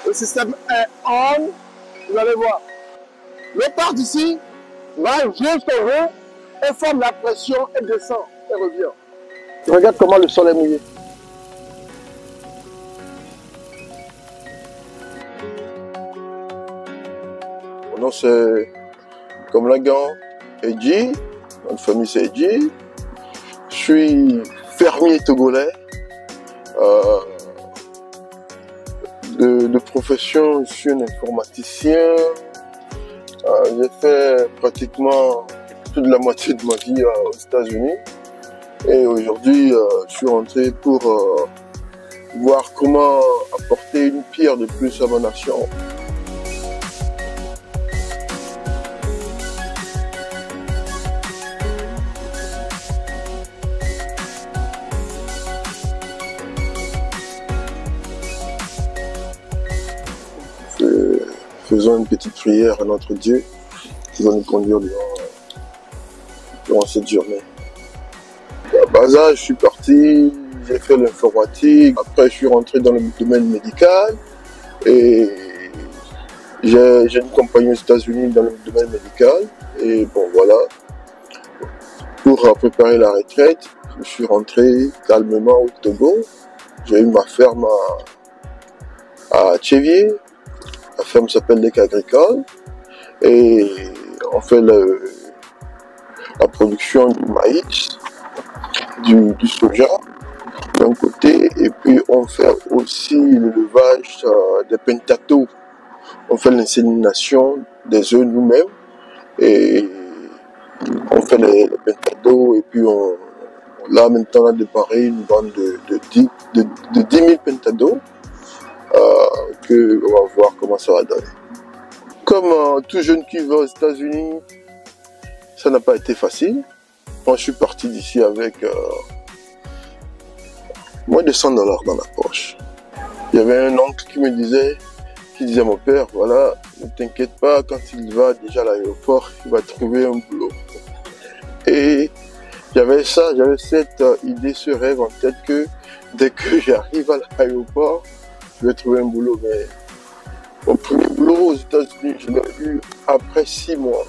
Le système est on. Vous allez voir. Le part d'ici va jouer son rôle et forme la pression et descend et revient. Regarde comment le sol est mouillé. Mon nom c'est comme Lagan Edji, notre famille c'est Edji. Je suis fermier togolais. De profession, je suis un informaticien. J'ai fait pratiquement toute la moitié de ma vie aux États-Unis. Et aujourd'hui, je suis rentré pour voir comment apporter une pierre de plus à ma nation. Faisons une petite prière à notre Dieu qui va nous conduire durant cette journée. À Baza, je suis parti, j'ai fait l'informatique, après je suis rentré dans le domaine médical et j'ai une compagnie aux États-Unis dans le domaine médical et bon voilà, pour préparer la retraite, je suis rentré calmement au Togo, j'ai eu ma ferme à Tchévier. La ferme s'appelle Lec Agricole et on fait la production du maïs, du soja d'un côté et puis on fait aussi l'élevage des pentatos. On fait l'insémination des œufs nous-mêmes et on fait les pentatos et puis là maintenant on a démarré une bande de 10 000 pentatos. Que on va voir comment ça va donner. Comme tout jeune qui va aux États-Unis, ça n'a pas été facile. Moi, je suis parti d'ici avec moins de $100 dans la poche. Il y avait un oncle qui disait à mon père, voilà, ne t'inquiète pas, quand il va déjà à l'aéroport, il va trouver un boulot. Et j'avais cette idée, ce rêve en tête que dès que j'arrive à l'aéroport, je vais trouver un boulot, mais mon premier boulot aux États-Unis, je l'ai eu après 6 mois.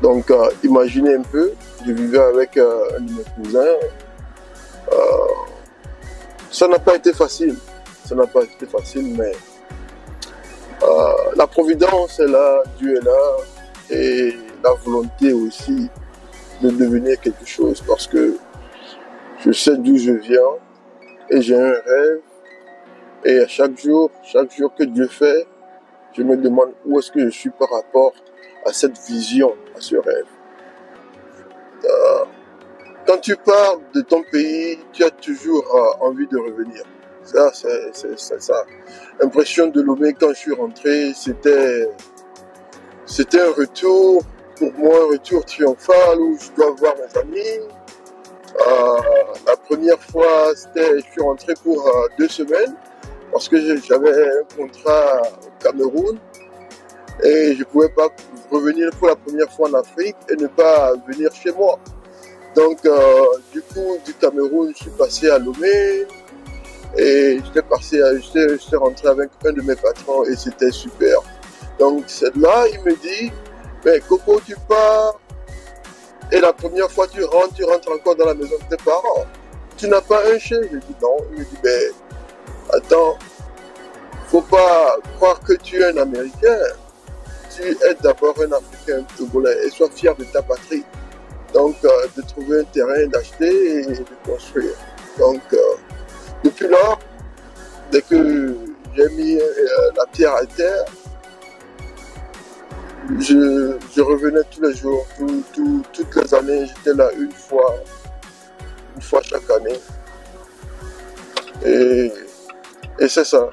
Donc, imaginez un peu, je vivais avec un de mes cousins. Ça n'a pas été facile. Ça n'a pas été facile, mais la providence est là, Dieu est là, et la volonté aussi de devenir quelque chose, parce que je sais d'où je viens et j'ai un rêve. Et à chaque jour que Dieu fait, je me demande où est-ce que je suis par rapport à cette vision, à ce rêve. Quand tu pars de ton pays, tu as toujours envie de revenir. Ça, c'est ça. L'impression de Lomé quand je suis rentré, c'était un retour, pour moi, un retour triomphal où je dois voir mes amis. La première fois, je suis rentré pour 2 semaines. Parce que j'avais un contrat au Cameroun et je ne pouvais pas revenir pour la première fois en Afrique et ne pas venir chez moi. Donc, du coup, du Cameroun, je suis passé à Lomé et j'étais rentré avec un de mes patrons et c'était super. Donc, c'est là, il me dit, mais Coco, tu pars et la première fois tu rentres encore dans la maison de tes parents. Tu n'as pas un chien? Je dis non. Il me dit, ben, attends, faut pas croire que tu es un Américain. Tu es d'abord un Africain togolais et sois fier de ta patrie. Donc, de trouver un terrain, d'acheter et de construire. Donc, depuis là, dès que j'ai mis la pierre à terre, je revenais tous les jours, toutes les années, j'étais là une fois chaque année. Et c'est ça.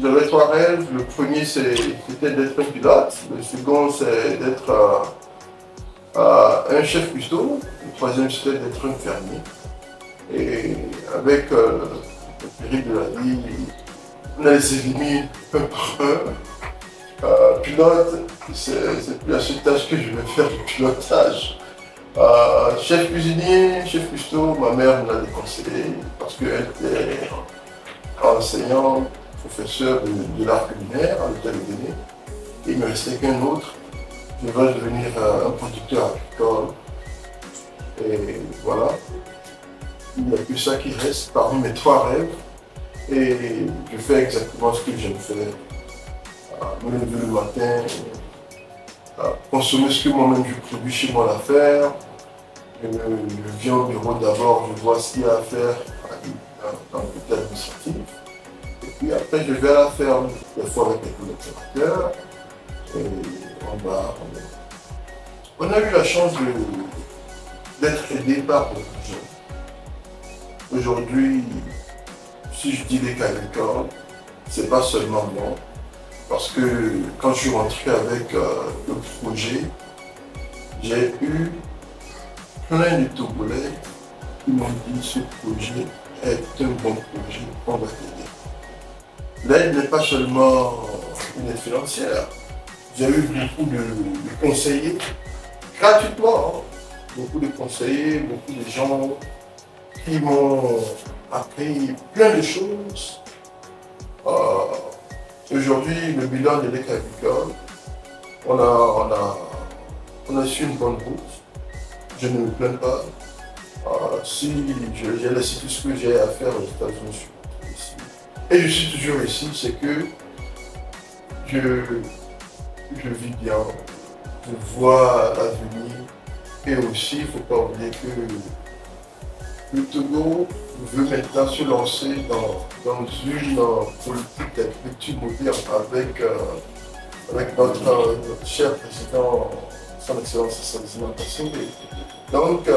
J'avais 3 rêves. Le premier, c'était d'être un pilote. Le second, c'est d'être un chef cuistot. Le troisième, c'était d'être un fermier. Et avec le péril de la vie, on a les éliminés un par un. Pilote, c'est plus à cette tâche que je vais faire le pilotage. Chef cuisinier, chef cuistot, ma mère me l'a déconseillé parce qu'elle était enseignante, professeur de l'art culinaire à l'hôtel de Bénin. Il me restait qu'un autre. Je vais devenir un producteur agricole. Et voilà. Il n'y a que ça qui reste parmi mes 3 rêves. Et je fais exactement ce que j'aime faire. Me lever le matin, consommer ce que moi-même je produis chez moi à faire. Je viens au bureau d'abord, je vois ce qu'il y a à faire dans le côté administratif. Et puis après, je vais à la ferme, des fois avec les collaborateurs. Et on a eu la chance d'être aidé par beaucoup de gens. Aujourd'hui, si je dis les cas agricoles, c'est pas seulement moi. Parce que quand je suis rentré avec le projet, j'ai eu plein de Togolais qui m'ont dit ce projet est un bon projet, on va t'aider. L'aide n'est pas seulement une aide financière. J'ai eu beaucoup de conseillers gratuitement, hein. Beaucoup de conseillers, beaucoup de gens qui m'ont appris plein de choses. Aujourd'hui, le bilan de l'EC agricole, on a su une bonne route. Je ne me plains pas. Si j'ai laissé tout ce que j'ai à faire aux États-Unis, je suis ici. Et je suis toujours ici, c'est que je vis bien, je vois l'avenir. Et aussi, il ne faut pas oublier que le Togo veut maintenant se lancer dans une politique d'agriculture moderne avec notre cher président, son excellence Sassou Nguesso. Donc,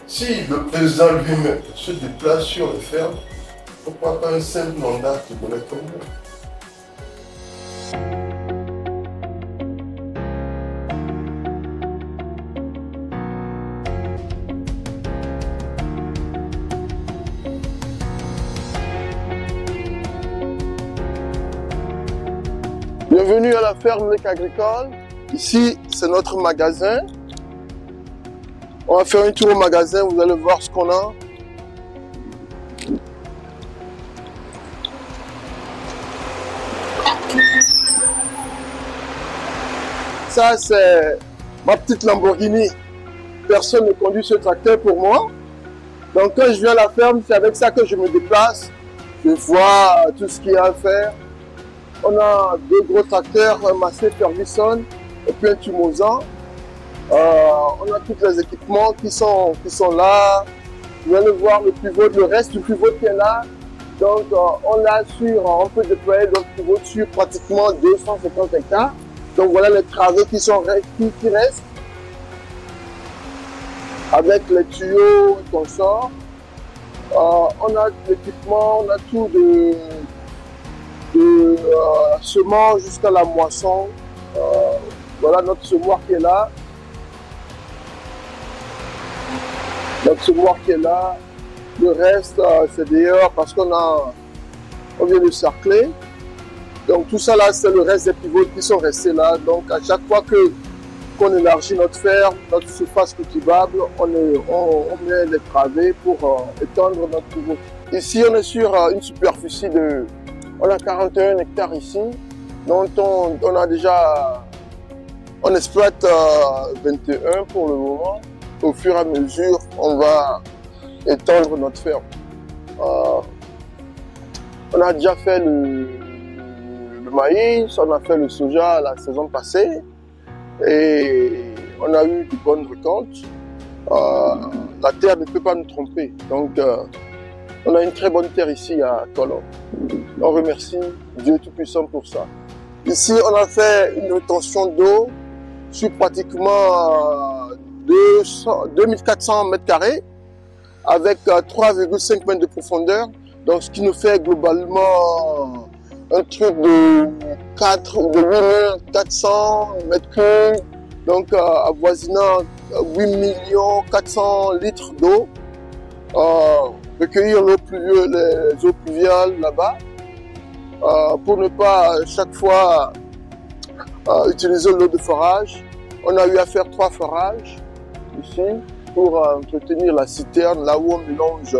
si le président lui-même se déplace sur les fermes, pourquoi pas un simple mandat qui voulait comme nous? Bienvenue à la ferme Lec Agricole. Ici, c'est notre magasin. On va faire un tour au magasin, vous allez voir ce qu'on a. Ça, c'est ma petite Lamborghini. Personne ne conduit ce tracteur pour moi. Donc, quand je viens à la ferme, c'est avec ça que je me déplace. Je vois tout ce qu'il y a à faire. On a 2 gros tracteurs, un Massey Ferguson et puis un Tumosan. On a tous les équipements qui sont là. Vous allez voir le reste du pivot qui est là. Donc on peut déployer notre pivot sur pratiquement 250 hectares. Donc voilà les travaux qui restent. Avec les tuyaux et consorts. On a l'équipement, on a tout de semoir jusqu'à la moisson. Voilà notre semoir qui est là. Le reste, c'est dehors parce qu'on vient de cercler. Donc tout ça là, c'est le reste des pivots qui sont restés là. Donc à chaque fois qu'on élargit notre ferme, notre surface cultivable, on met les travées pour étendre notre pivot. Ici, on est sur une superficie on a 41 hectares ici, dont on exploite 21 pour le moment. Au fur et à mesure, on va étendre notre ferme. On a déjà fait le maïs, on a fait le soja la saison passée et on a eu de bonnes récoltes. La terre ne peut pas nous tromper, donc on a une très bonne terre ici à Tolo. On remercie Dieu Tout-Puissant pour ça. Ici, on a fait une rétention d'eau sur pratiquement 2400 mètres carrés avec 3,5 mètres de profondeur. Donc, ce qui nous fait globalement un truc de 8400 mètres cubes donc avoisinant 8 400 000 litres d'eau, recueillir les eaux pluviales là-bas, pour ne pas chaque fois utiliser l'eau de forage. On a eu à faire 3 forages ici pour entretenir la citerne, là où on mélange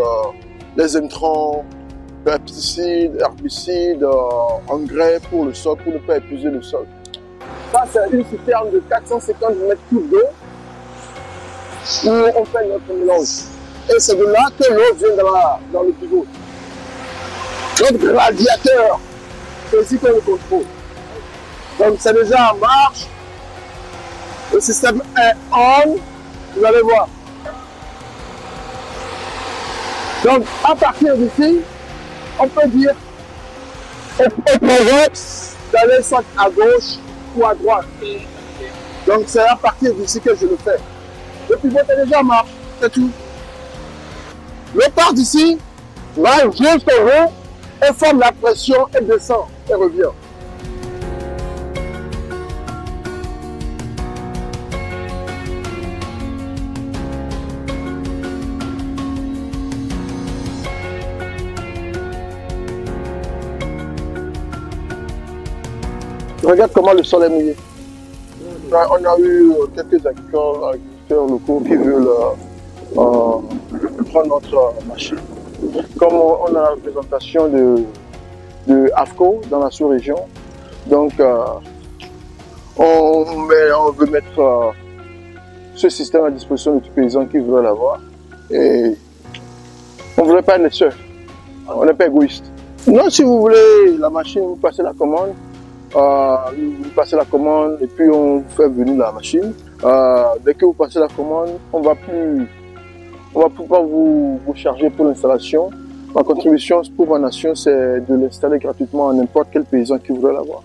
les intrants, pesticides, herbicides, engrais pour le sol, pour ne pas épuiser le sol. Ça, c'est une citerne de 450 mètres cubes d'eau où on fait notre mélange. Et c'est de là que l'eau vient dans le pivot. Notre radiateur, c'est ici qu'on le contrôle. Donc c'est déjà en marche. Le système est on. Vous allez voir. Donc à partir d'ici, on peut dire au provoque d'aller soit à gauche ou à droite. Donc c'est à partir d'ici que je le fais. Le pivot est déjà en marche, c'est tout. L'eau part d'ici, va jusqu'au haut et forme la pression et descend et revient. Regarde comment le sol est mouillé. On a eu quelques agriculteurs locaux qui veulent prendre notre machine. Comme on a la représentation de AFCO dans la sous-région, donc on veut mettre ce système à disposition de tous les paysans qui veulent l'avoir. Et on ne voulait pas être seul, on n'est pas égoïste. Non, si vous voulez la machine, vous passez la commande. Vous passez la commande et puis on fait venir la machine. Dès que vous passez la commande, on va pouvoir vous charger pour l'installation. Ma contribution pour ma nation, c'est de l'installer gratuitement à n'importe quel paysan qui voudrait l'avoir.